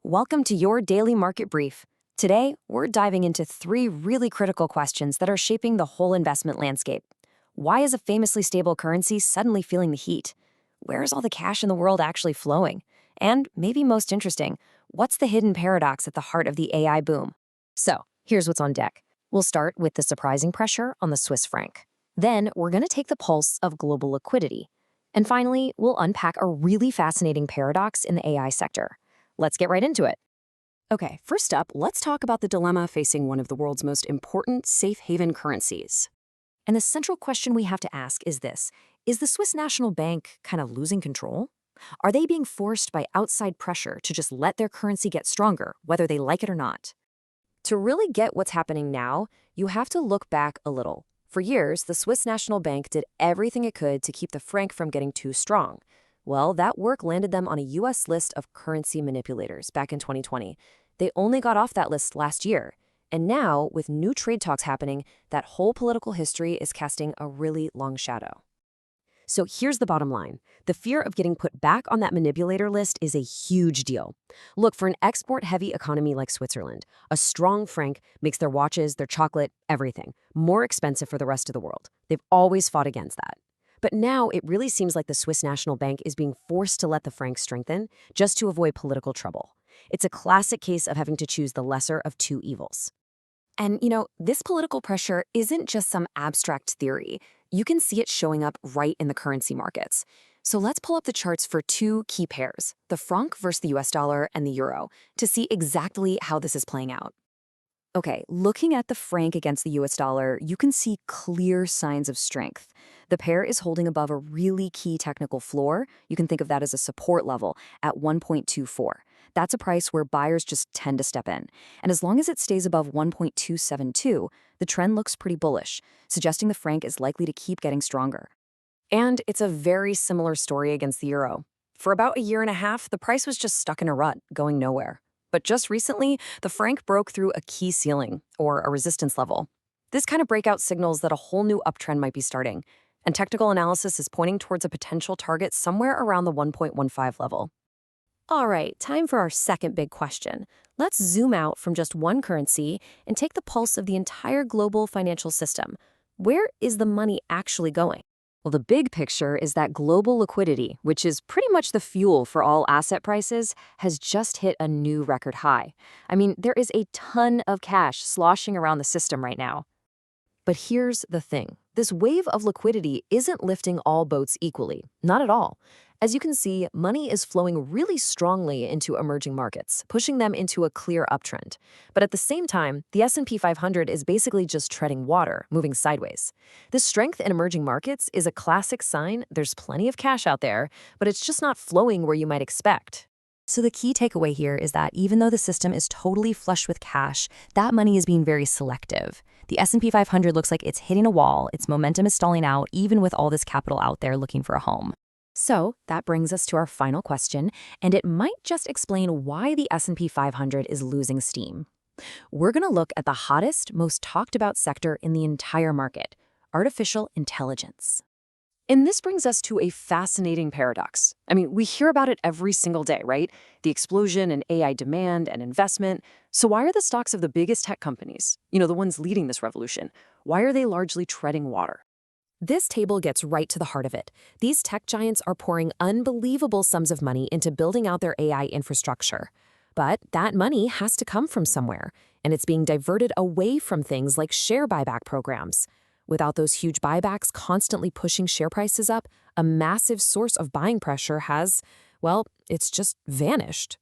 Welcome to your daily market brief. Today, we're diving into three really critical questions that are shaping the whole investment landscape. Why is a famously stable currency suddenly feeling the heat? Where is all the cash in the world actually flowing? And maybe most interesting, what's the hidden paradox at the heart of the AI boom? So, here's what's on deck. We'll start with the surprising pressure on the Swiss franc. Then, we're going to take the pulse of global liquidity. And finally, we'll unpack a really fascinating paradox in the AI sector. Let's get right into it. Okay, first up, let's talk about the dilemma facing one of the world's most important safe haven currencies. And the central question we have to ask is this: is the Swiss National Bank kind of losing control? Are they being forced by outside pressure to just let their currency get stronger, whether they like it or not? To really get what's happening now, you have to look back a little. For years, the Swiss National Bank did everything it could to keep the franc from getting too strong. Well, that work landed them on a U.S. list of currency manipulators back in 2020. They only got off that list last year. And now, with new trade talks happening, that whole political history is casting a really long shadow. So here's the bottom line. The fear of getting put back on that manipulator list is a huge deal. Look, for an export-heavy economy like Switzerland, a strong franc makes their watches, their chocolate, everything more expensive for the rest of the world. They've always fought against that. But now it really seems like the Swiss National Bank is being forced to let the franc strengthen just to avoid political trouble. It's a classic case of having to choose the lesser of two evils. And, this political pressure isn't just some abstract theory. You can see it showing up right in the currency markets. So let's pull up the charts for two key pairs, the franc versus the US dollar and the euro, to see exactly how this is playing out. Okay, looking at the franc against the US dollar, you can see clear signs of strength. The pair is holding above a really key technical floor. You can think of that as a support level at 1.24. That's a price where buyers just tend to step in. And as long as it stays above 1.272, the trend looks pretty bullish, suggesting the franc is likely to keep getting stronger. And it's a very similar story against the euro. For about a year and a half, the price was just stuck in a rut, going nowhere. But just recently, the franc broke through a key ceiling, or a resistance level. This kind of breakout signals that a whole new uptrend might be starting, and technical analysis is pointing towards a potential target somewhere around the 1.15 level. All right, time for our second big question. Let's zoom out from just one currency and take the pulse of the entire global financial system. Where is the money actually going? Well, the big picture is that global liquidity, which is pretty much the fuel for all asset prices, has just hit a new record high. I mean, there is a ton of cash sloshing around the system right now. But here's the thing. This wave of liquidity isn't lifting all boats equally. Not at all. As you can see, money is flowing really strongly into emerging markets, pushing them into a clear uptrend. But at the same time, the S&P 500 is basically just treading water, moving sideways. This strength in emerging markets is a classic sign there's plenty of cash out there, but it's just not flowing where you might expect. So the key takeaway here is that even though the system is totally flush with cash, that money is being very selective. The S&P 500 looks like it's hitting a wall, its momentum is stalling out, even with all this capital out there looking for a home. So that brings us to our final question, and it might just explain why the S&P 500 is losing steam. We're going to look at the hottest, most talked about sector in the entire market, artificial intelligence. And this brings us to a fascinating paradox. I mean, we hear about it every single day, right? The explosion in AI demand and investment. So why are the stocks of the biggest tech companies, the ones leading this revolution, why are they largely treading water? This table gets right to the heart of it. These tech giants are pouring unbelievable sums of money into building out their AI infrastructure. But that money has to come from somewhere, and it's being diverted away from things like share buyback programs. Without those huge buybacks constantly pushing share prices up, a massive source of buying pressure has, it's just vanished.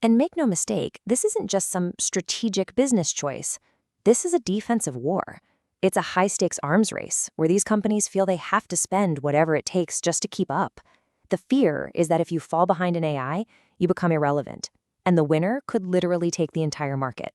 And make no mistake, this isn't just some strategic business choice. This is a defensive war. It's a high-stakes arms race where these companies feel they have to spend whatever it takes just to keep up. The fear is that if you fall behind in AI, you become irrelevant, and the winner could literally take the entire market.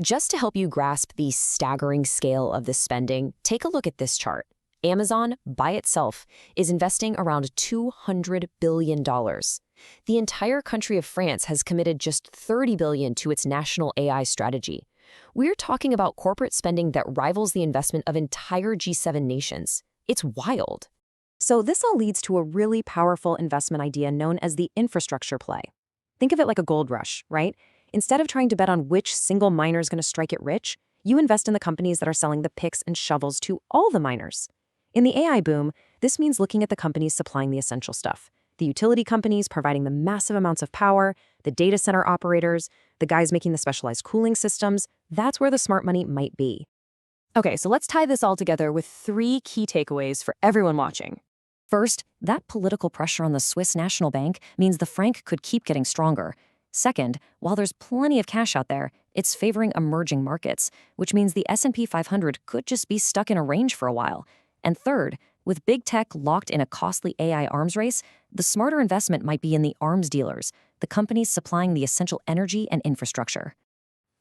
Just to help you grasp the staggering scale of this spending, take a look at this chart. Amazon, by itself, is investing around $200 billion. The entire country of France has committed just $30 billion to its national AI strategy. We're talking about corporate spending that rivals the investment of entire G7 nations. It's wild. So this all leads to a really powerful investment idea known as the infrastructure play. Think of it like a gold rush, right? Instead of trying to bet on which single miner is going to strike it rich, you invest in the companies that are selling the picks and shovels to all the miners. In the AI boom, this means looking at the companies supplying the essential stuff. The utility companies providing the massive amounts of power, the data center operators, the guys making the specialized cooling systems. That's where the smart money might be. Okay, so let's tie this all together with 3 key takeaways for everyone watching. First, that political pressure on the Swiss National Bank means the franc could keep getting stronger. Second, while there's plenty of cash out there, it's favoring emerging markets, which means the S&P 500 could just be stuck in a range for a while. And third, with big tech locked in a costly AI arms race, the smarter investment might be in the arms dealers, the companies supplying the essential energy and infrastructure.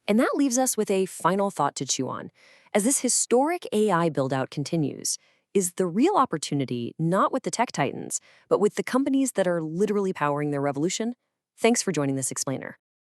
And that leaves us with a final thought to chew on. As this historic AI build-out continues, is the real opportunity not with the tech titans, but with the companies that are literally powering their revolution? Thanks for joining this explainer.